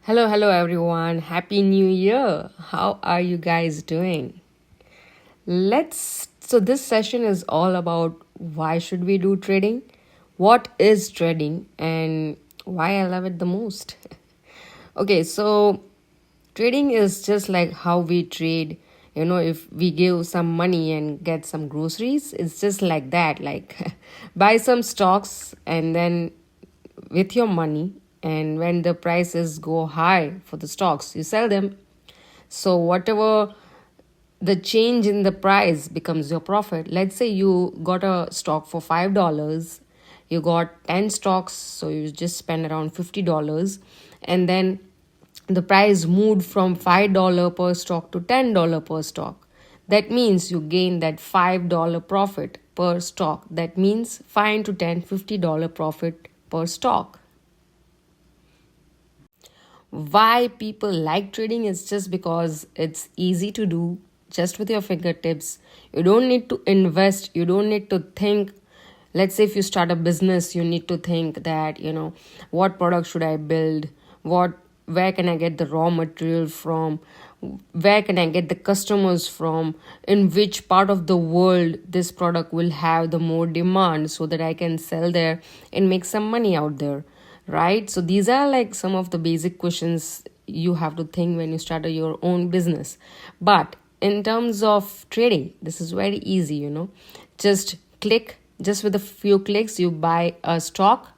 Hello everyone. Happy New Year. How are you guys doing? So this session is all about why should we do trading? What is trading and why I love it the most? Okay, so trading is just like how we trade. If we give some money and get some groceries, it's just like that. Like buy some stocks and then with your money, and when the prices go high for the stocks, you sell them. So whatever the change in the price becomes your profit. Let's say you got a stock for $5, you got 10 stocks, so you just spend around $50, and then the price moved from $5 per stock to $10 per stock. That means you gain that $5 profit per stock. That means 5 to 10, $50 profit per stock. Why people like trading is just because it's easy to do just with your fingertips. You don't need to invest, you don't need to think. Let's say if you start a business, you need to think that, what product should I build? Where can I get the raw material from? Where can I get the customers from? In which part of the world this product will have the more demand so that I can sell there and make some money out there, right? So these are like some of the basic questions you have to think when you start your own business. But in terms of trading, this is very easy. Just with a few clicks you buy a stock,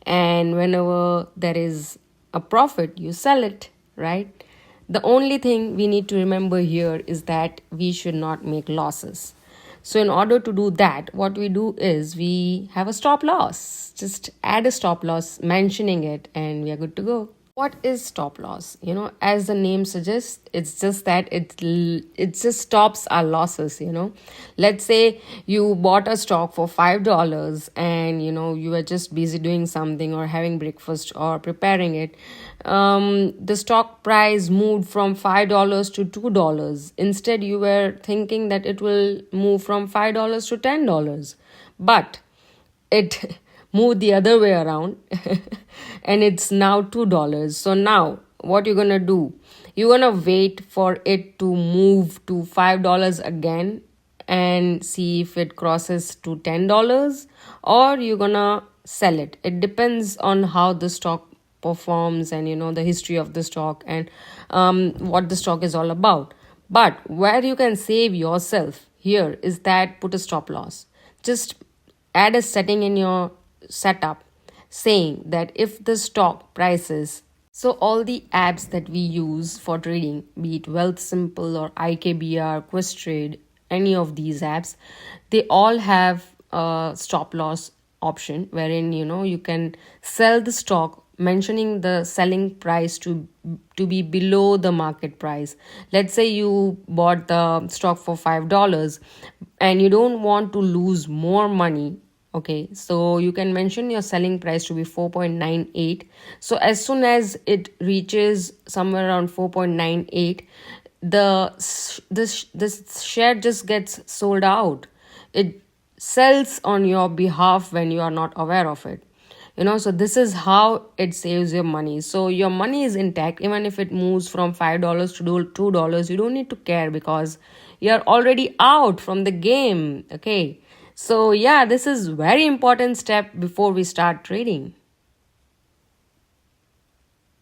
and whenever there is a profit you sell it, right? The only thing we need to remember here is that we should not make losses. So, in order to do that, what we do is we have a stop loss. Just add a stop loss, mentioning it, and we are good to go. What is stop loss? As the name suggests, it's just that it just stops our losses. Let's say you bought a stock for $5, and you were just busy doing something or having breakfast or preparing it. The stock price moved from $5 to $2. Instead, you were thinking that it will move from $5 to $10, but it moved the other way around and it's now $2. So now what you're gonna do, you're gonna wait for it to move to $5 again and see if it crosses to $10, or you're gonna sell it. It depends on how the stock performs and the history of the stock and what the stock is all about. But where you can save yourself here is that put a stop loss. Just add a setting in your setup saying that if the stock prices, so all the apps that we use for trading, be it Wealthsimple or IKBR, Questrade, any of these apps, they all have a stop loss option wherein you can sell the stock, mentioning the selling price to be below the market price. Let's say you bought the stock for $5 and you don't want to lose more money. Okay, so you can mention your selling price to be 4.98. So as soon as it reaches somewhere around 4.98, this share just gets sold out. It sells on your behalf when you are not aware of it. So this is how it saves your money. So your money is intact even if it moves from $5 to $2. You don't need to care because you're already out from the game. Okay, so yeah, this is very important step before we start trading.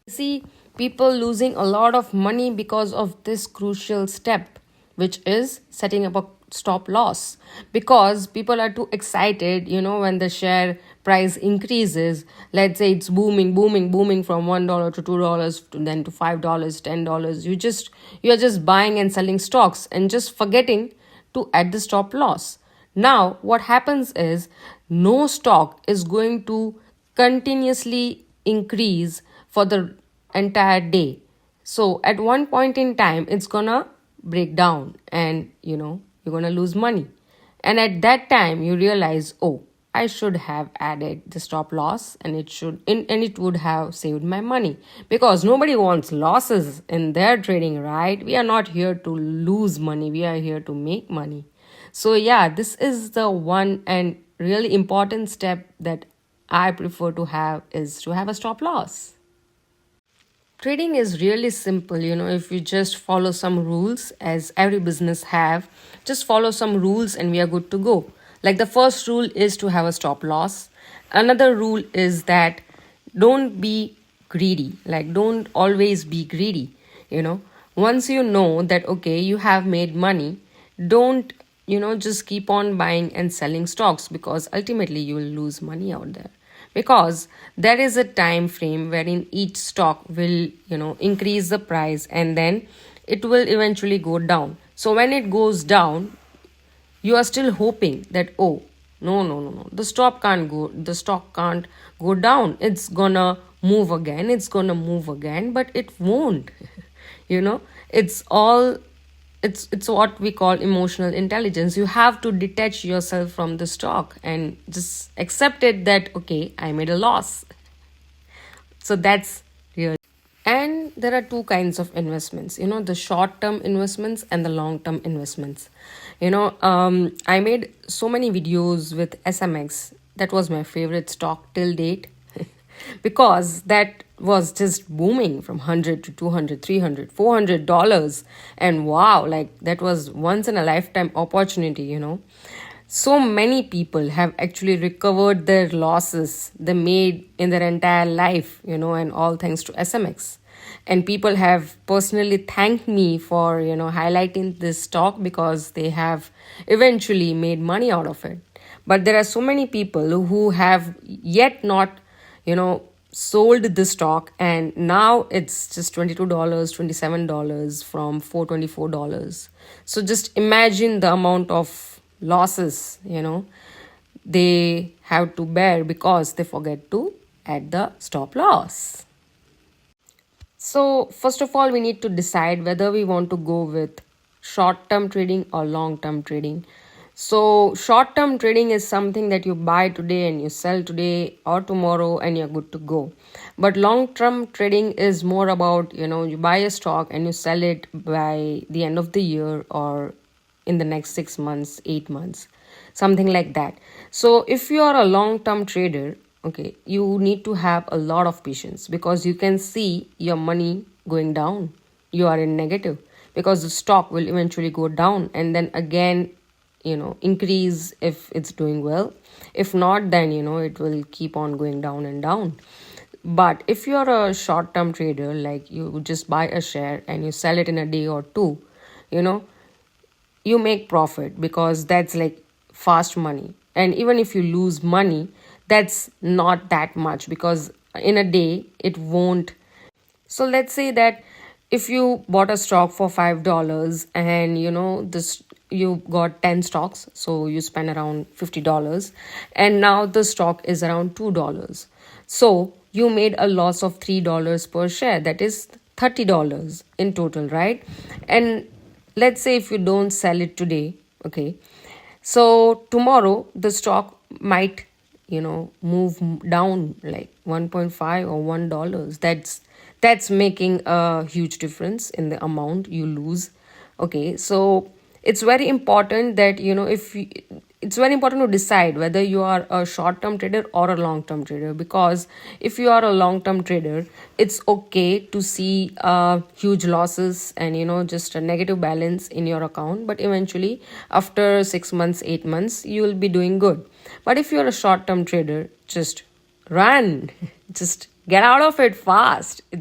See people losing a lot of money because of this crucial step, which is setting up a stop loss, because people are too excited when the share price increases. Let's say it's booming from $1 to $2 to then to $5, $10. You're just buying and selling stocks and just forgetting to add the stop loss. Now what happens is no stock is going to continuously increase for the entire day. So at one point in time, it's gonna break down and you're gonna lose money. And at that time, you realize, oh, I should have added the stop loss and it would have saved my money, because nobody wants losses in their trading, right? We are not here to lose money, we are here to make money. So yeah, this is the one and really important step that I prefer to have, is to have a stop loss. Trading is really simple, if you just follow some rules, as every business have, just follow some rules and we are good to go. Like the first rule is to have a stop loss. Another rule is that don't be greedy, like don't always be greedy, you know. Once you know that okay, you have made money, don't just keep on buying and selling stocks, because ultimately you will lose money out there, because there is a time frame wherein each stock will increase the price and then it will eventually go down. So when it goes down, you are still hoping that, oh, no, the stock can't go down, it's gonna move again, but it won't. you know it's all it's what we call emotional intelligence. You have to detach yourself from the stock and just accept it that okay, I made a loss. So that's real. And there are two kinds of investments, the short term investments and the long term investments. I made so many videos with SMX. That was my favorite stock till date because that was just booming from 100 to 200, 300, $400. And wow, like that was once in a lifetime opportunity. So many people have actually recovered their losses they made in their entire life, and all thanks to SMX. And people have personally thanked me for, highlighting this stock because they have eventually made money out of it. But there are so many people who have yet not, sold the stock, and now it's just $22, $27 from $424. So just imagine the amount of losses they have to bear because they forget to add the stop loss. So first of all, we need to decide whether we want to go with short term trading or long term trading. So short term trading is something that you buy today and you sell today or tomorrow and you're good to go. But long term trading is more about, you buy a stock and you sell it by the end of the year or in the next 6 months, 8 months, something like that. So if you are a long term trader, okay, you need to have a lot of patience because you can see your money going down. You are in negative because the stock will eventually go down and then again, increase if it's doing well. If not, then, it will keep on going down and down. But if you're a short term trader, like you just buy a share and you sell it in a day or two, you know, you make profit because that's like fast money. And even if you lose money, that's not that much because in a day it won't. So let's say that if you bought a stock for $5 and this you got 10 stocks, so you spend around $50, and now the stock is around $2. So you made a loss of $3 per share, that is $30 in total, right? And let's say if you don't sell it today, okay, so tomorrow the stock might move down like 1.5 or $1. That's making a huge difference in the amount you lose. Okay, so it's very important that it's very important to decide whether you are a short term trader or a long term trader, because if you are a long term trader, it's okay to see huge losses and just a negative balance in your account, but eventually after 6 months, 8 months, you will be doing good. But if you're a short term trader, just run. Just get out of it fast. It's